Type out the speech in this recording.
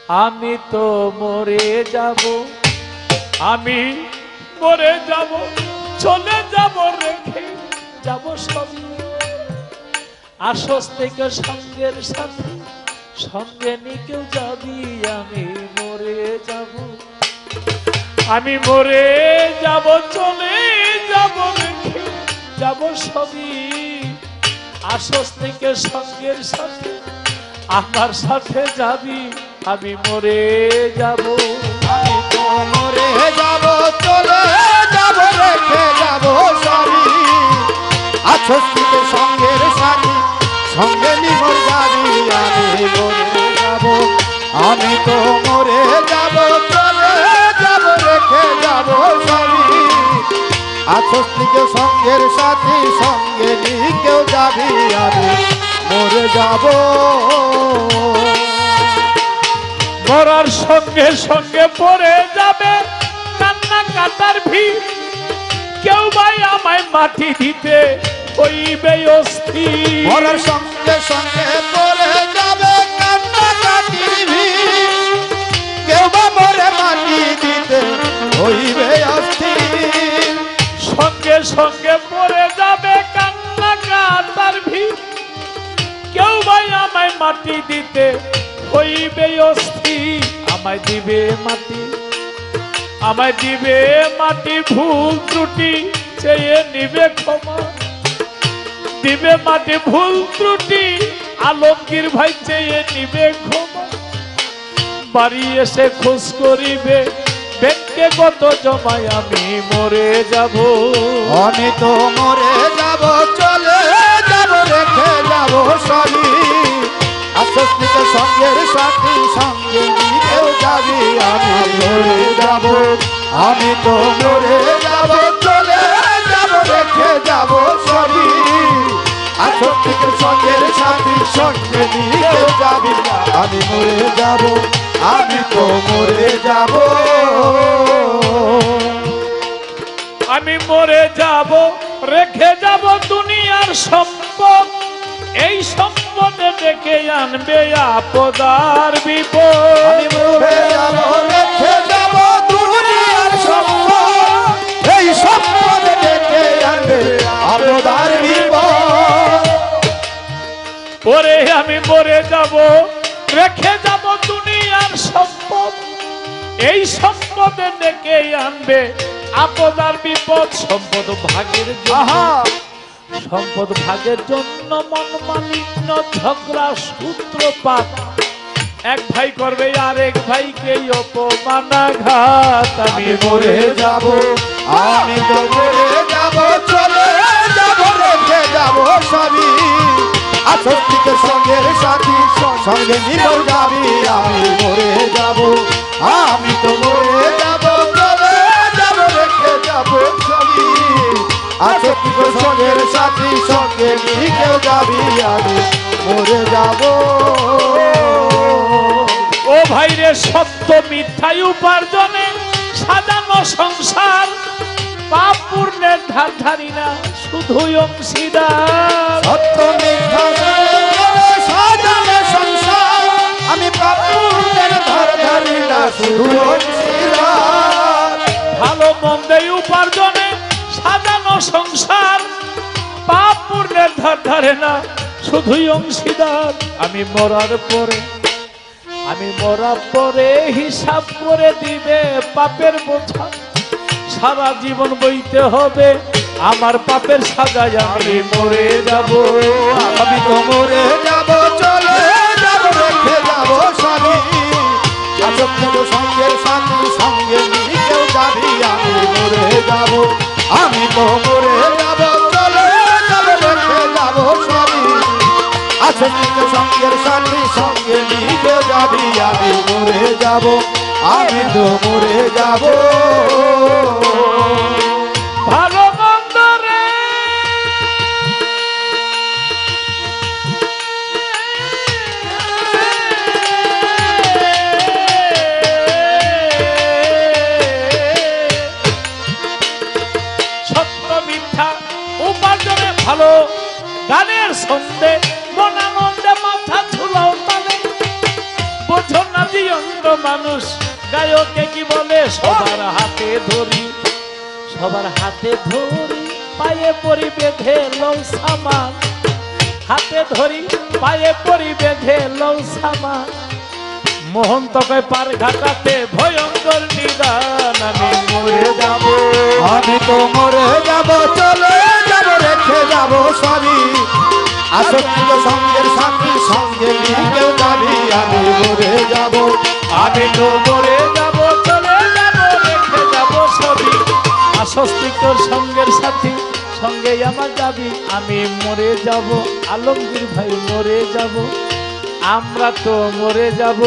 আমি তো মরে যাব, আমি মরে যাব, চলে যাব, রেখে যাব সব। আসস থেকে সঙ্গের সাথে, সঙ্গে নিয়ে কেউ যাবি, আমি মরে যাব, আমি মরে যাব, চলে যাব, রেখে যাব সবই। আসস থেকে সঙ্গের সাথে, আমার সাথে যাবি, আমি মরে যাব, আমি তো মরে যাব, চলে যাব, রেখে যাব সবই। আছস থেকে সঙ্গের সাথী, সঙ্গে নিয়ে যাবি, আমি মরে যাব, আমি তো মরে যাব, চলে যাব, রেখে যাব সবই। আছস থেকে সঙ্গের সাথী, সঙ্গে নিয়ে কেউ যাবি, আমি মরে যাব। মরার সঙ্গে সঙ্গে পড়ে যাবে কান্না কাটার ভিড়, কেউ ভাই আমায় মাটি দিতে হইবে অস্থির। মরার সঙ্গে সঙ্গে পড়ে যাবে কান্না কাটির ভিড়, কেউ বা মরে মাটি দিতে হইবে অস্থির। সঙ্গে সঙ্গে পড়ে যাবে কান্না কাটার ভিড়, কেউ ভাই আমায় মাটি দিতে হইবে অস্থির। আমায় দিবে মাটি, আমায় দিবে মাটি, ভুল ত্রুটি চেয়ে নিবে ক্ষমা, দিবে মাটি ভুল ত্রুটি, আলমগীর ভাই চেয়ে নিবে ক্ষমা। বাড়ি এসে খোঁজ করিবে ব্যাংকে কত জমায়, আমি মরে যাব, আমি তো মরে যাব, চলে যাব, রেখে যাব সবই। আছস থেকে সঙ্গের সাথী, সঙ্গে নিয়েও যাবি, আমি মরে যাব, আমি তো মরে যাব, চলে যাব, রেখে যাব সবই। আছস থেকে সঙ্গের সাথী, সঙ্গে নিয়েও যাবি, আমি মরে যাব, আমি তো মরে যাব। আমি মরে যাব, রেখে যাব দুনিয়ার সম্পদ, এই সম্পদে ডেকে আনবে আপদার বিপদ। আমি মরে যাব, রেখে যাব দুনিয়ার সম্পদ, এই সম্পদ ডেকে আনবে আপদার বিপদ। ওরে আমি মরে যাব, রেখে যাব দুনিয়ার সম্পদ, এই সম্পদে ডেকে আনবে আপদার বিপদ। সম্পদ ভাগের জন্য, সম্পদ ভাগের জন্য মন মালিন্য, ঝগড়া সূত্রপাত, এক ভাই করবে আরেক ভাইকে অপমানাঘাত। আমি মরে যাব, আমি তো মরে যাব, চলে যাব, রেখে যাব সবই। আছস থেকে সঙ্গের সাথী, সঙ্গে নিয়েও যাবি, আমি মরে যাব, আমি তো মরে যাব, চলে যাব, রেখে যাব সবই। আছস থেকে সঙ্গের সাথী, সঙ্গে নিয়েও যাবি, আমি মরে যাব। ও ভাইরে, সত্য মিথ্যায় উপার্জনে সাজানো সংসার, পাপ পূর্ণের ধার ধারি না, শুধুই অংশীদার। সত্য মিথ্যা সাজানো সংসার, আমি পাপ পুণ্যের ধার ধারি না, শুধু অংশীদার। ভালো মন্দে উপার্জনে সাজানো সংসার, পাপ পূর্ণের ধার ধারে না, শুধুই অংশীদার। আমি মরার পরে, আমি মরার পরে হিসাব করে দিবে পাপের বোঝা, সারা জীবন বইতে হবে আমার পাপের সাজায়। আমি মরে যাব, আমি তো মরে যাব, চলে যাব, রেখে যাব সবই। আছস থেকে সঙ্গের সাথী, সঙ্গে নিয়েও যাবি, আমি মরে যাব, আমি তো মরে যাব, চলে যাব, রেখে যাব সবই। আছস থেকে সঙ্গের সাথী, সঙ্গে নিয়েও যাবি, আমি মরে যাব, আমি তো মরে যাব। ভালো মন্দ রে সত্য মিথ্যা উপার্জনে ভালো গানের ছন্দে মনানন্দে মাথা ঝুলাও তালে, বোঝো না বাদী অন্ধ মানুষ গায়কে কি বলে সবার হাতে ধরি, সবার হাতে ধরি পায়ে পরি বেঁধে লও সামান, হাতে ধরি পায়ে পরি বেঁধে লও সামান। মোহন তকে পার ঘাটাতে ভয়ঙ্কর নিদান, আমি মরে যাব, আমি তো মরে যাব, চলে যাব, রেখে যাব সবই। আসক্ত সঙ্গের সাথী সঙ্গে নিয়ে কেউ যাবি, আমি মরে যাব, আমি তো মরে যাব, চলে যাব, রেখে যাব সবই। আসস্তিকর সঙ্গের সাথী সঙ্গে আমার যাবি, আমি মরে যাব, আলমগীর ভাই মরে যাব, আমরা তো মরে যাব।